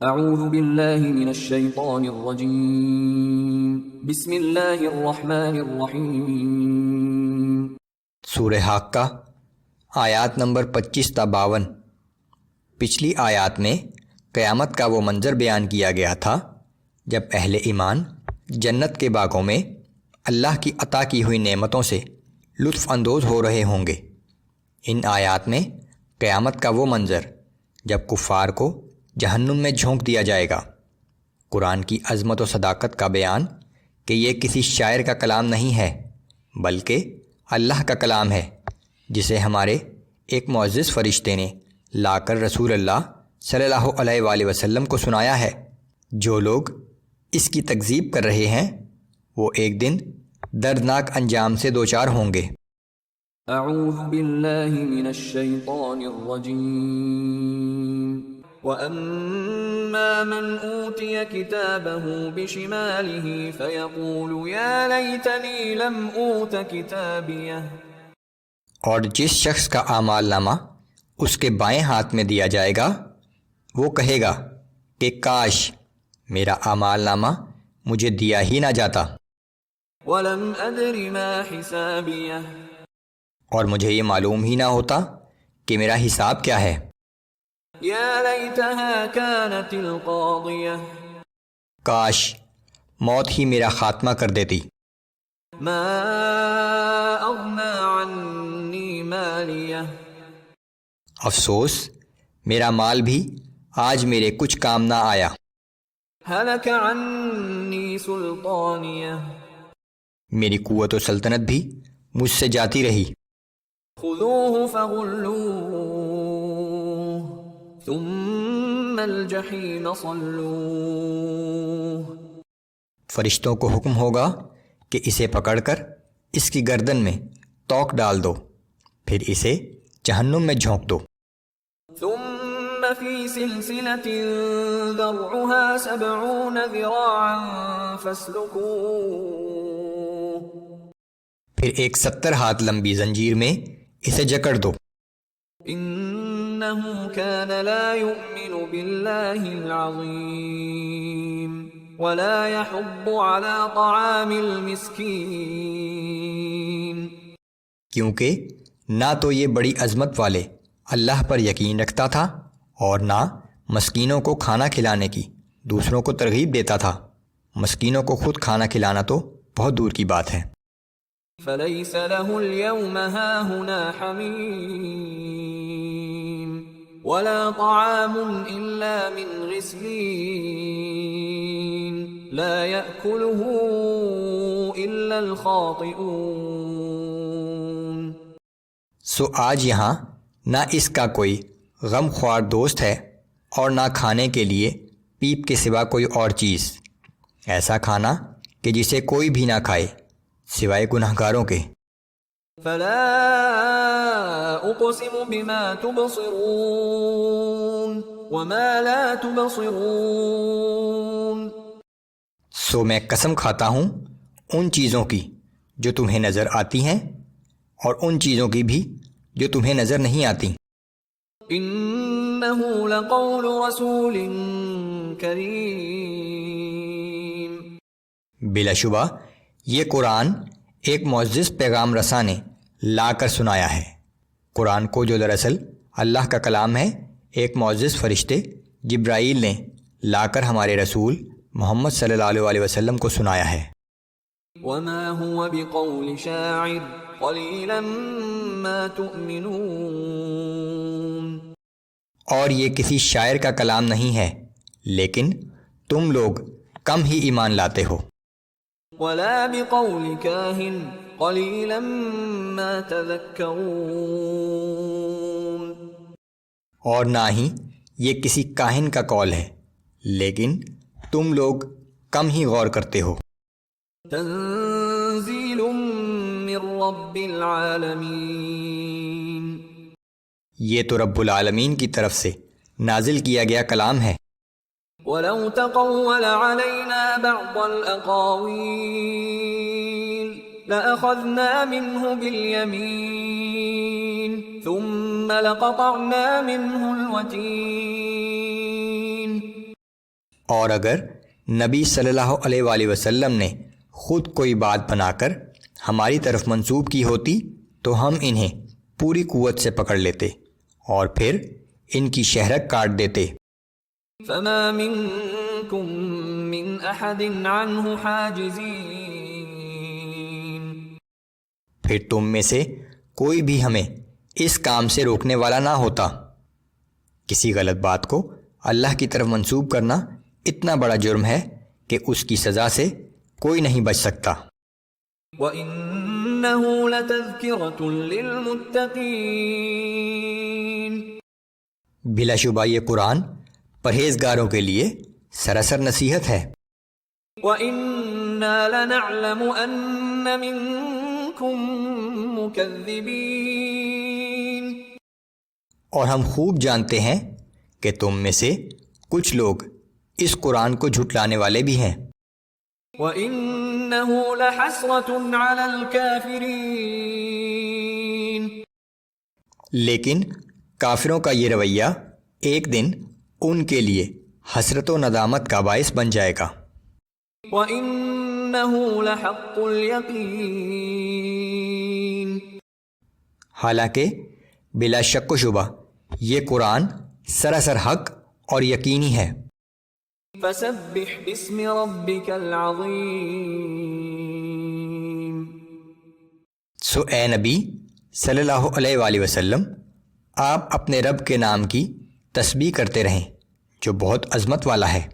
اعوذ باللہ من الشیطان الرجیم بسم اللہ الرحمن الرحیم۔ سورہ حاقہ آیات نمبر 25 تا 52۔ پچھلی آیات میں قیامت کا وہ منظر بیان کیا گیا تھا جب اہل ایمان جنت کے باغوں میں اللہ کی عطا کی ہوئی نعمتوں سے لطف اندوز ہو رہے ہوں گے۔ ان آیات میں قیامت کا وہ منظر جب کفار کو جہنم میں جھونک دیا جائے گا۔ قرآن کی عظمت و صداقت کا بیان کہ یہ کسی شاعر کا کلام نہیں ہے بلکہ اللہ کا کلام ہے، جسے ہمارے ایک معزز فرشتے نے لا کر رسول اللہ صلی اللہ علیہ وآلہ وسلم کو سنایا ہے۔ جو لوگ اس کی تکذیب کر رہے ہیں وہ ایک دن دردناک انجام سے دوچار ہوں گے۔ اعوذ باللہ من الشیطان الرجیم۔ وَأَمَّا مَنْ أُوتِيَ كِتَابَهُ بِشِمَالِهِ فَيَقُولُ يَا لَيْتَنِي لَمْ أُوتَ كِتَابِيَهْ۔ اور جس شخص کا اعمال نامہ اس کے بائیں ہاتھ میں دیا جائے گا وہ کہے گا کہ کاش میرا اعمال نامہ مجھے دیا ہی نہ جاتا، وَلَمْ أَدْرِ مَا حِسَابِيَهْ، اور مجھے یہ معلوم ہی نہ ہوتا کہ میرا حساب کیا ہے۔ یا لیتہا کانت القاضیہ، کاش موت ہی میرا خاتمہ کر دیتی۔ ما اغنی عنی مالیہ، افسوس میرا مال بھی آج میرے کچھ کام نہ آیا۔ ہلک عنی سلطانیہ، میری قوت و سلطنت بھی مجھ سے جاتی رہی۔ خذوہ فغلوہ ثم الجحیم صلوہ، فرشتوں کو حکم ہوگا کہ اسے پکڑ کر اس کی گردن میں توق ڈال دو، پھر اسے جہنم میں جھونک دو۔ ثم فی سلسلۃ ذرعها 70 ذراعا فاسلکوہ، پھر ایک 70 ہاتھ لمبی زنجیر میں اسے جکڑ دو۔ انہ کان لا یؤمن باللہ العظیم ولا یحض علی طعام المسکین، کیونکہ نہ تو یہ بڑی عظمت والے اللہ پر یقین رکھتا تھا اور نہ مسکینوں کو کھانا کھلانے کی دوسروں کو ترغیب دیتا تھا۔ مسکینوں کو خود کھانا کھلانا تو بہت دور کی بات ہے۔ فلیس له اليوم ہاہنا حمیم ولا طعام الا من غسلین لا یأکلہ الا الخاطئون۔ سو آج یہاں نہ اس کا کوئی غم خوار دوست ہے اور نہ کھانے کے لیے پیپ کے سوا کوئی اور چیز، ایسا کھانا کہ جسے کوئی بھی نہ کھائے سوائے گناہگاروں کے۔ فلا اقسم بما تبصرون وما لا تبصرون، سو میں قسم کھاتا ہوں ان چیزوں کی جو تمہیں نظر آتی ہیں اور ان چیزوں کی بھی جو تمہیں نظر نہیں آتی۔ انہ لقول رسول کریم، بلا شبہ یہ قرآن ایک معزز پیغام رساں نے لا کر سنایا ہے۔ قرآن کو جو دراصل اللہ کا کلام ہے، ایک معزز فرشتے جبرائیل نے لا کر ہمارے رسول محمد صلی اللہ علیہ وسلم کو سنایا ہے۔ وما هو بقول شاعر قلیلا ما تؤمنون، اور یہ کسی شاعر کا کلام نہیں ہے لیکن تم لوگ کم ہی ایمان لاتے ہو۔ ولا بقول کاہن قلیلا ما تذکرون، اور نہ ہی یہ کسی کاہن کا قول ہے لیکن تم لوگ کم ہی غور کرتے ہو۔ تنزیل من رب العالمین، یہ تو رب العالمین کی طرف سے نازل کیا گیا کلام ہے۔ وَلَوْ تَقَوَّلَ عَلَيْنَا بَعْضَ الْأَقَاوِيلِ لَأَخَذْنَا مِنْهُ بِالْيَمِينِ ثُمَّ لَقَطَعْنَا مِنْهُ الْوَتِينَ۔ اور اگر نبی صلی اللہ علیہ وآلہ وسلم نے خود کوئی بات بنا کر ہماری طرف منسوب کی ہوتی تو ہم انہیں پوری قوت سے پکڑ لیتے اور پھر ان کی شہرک کاٹ دیتے۔ فما منكم من احد عنه حاجزين، پھر تم میں سے کوئی بھی ہمیں اس کام سے روکنے والا نہ ہوتا۔ کسی غلط بات کو اللہ کی طرف منسوب کرنا اتنا بڑا جرم ہے کہ اس کی سزا سے کوئی نہیں بچ سکتا۔ وَإِنَّهُ لَتَذْكِرَةٌ لِّلْمُتَّقِينَ، بلا شبہ یہ قرآن پرہیزگاروں کے لیے سراسر نصیحت ہے۔ وَإِنَّا لَنَعْلَمُ أَنَّ مِنكُم مُّكَذِّبِينَ، اور ہم خوب جانتے ہیں کہ تم میں سے کچھ لوگ اس قرآن کو جھٹلانے والے بھی ہیں۔ وَإِنَّهُ لَحَسْرَةٌ عَلَى الْكَافِرِينَ، لیکن کافروں کا یہ رویہ ایک دن ان کے لیے حسرت و ندامت کا باعث بن جائے گا۔ وَإِنَّهُ لَحَقُّ الْيَقِينِ، حالانکہ بلا شک و شبہ یہ قرآن سراسر حق اور یقینی ہے۔ فَسَبِّحْ بِاسْمِ رَبِّكَ الْعَظِيمِ، سو اے نبی صلی اللہ علیہ وآلہ وسلم، آپ اپنے رب کے نام کی تسبیح کرتے رہیں جو بہت عظمت والا ہے۔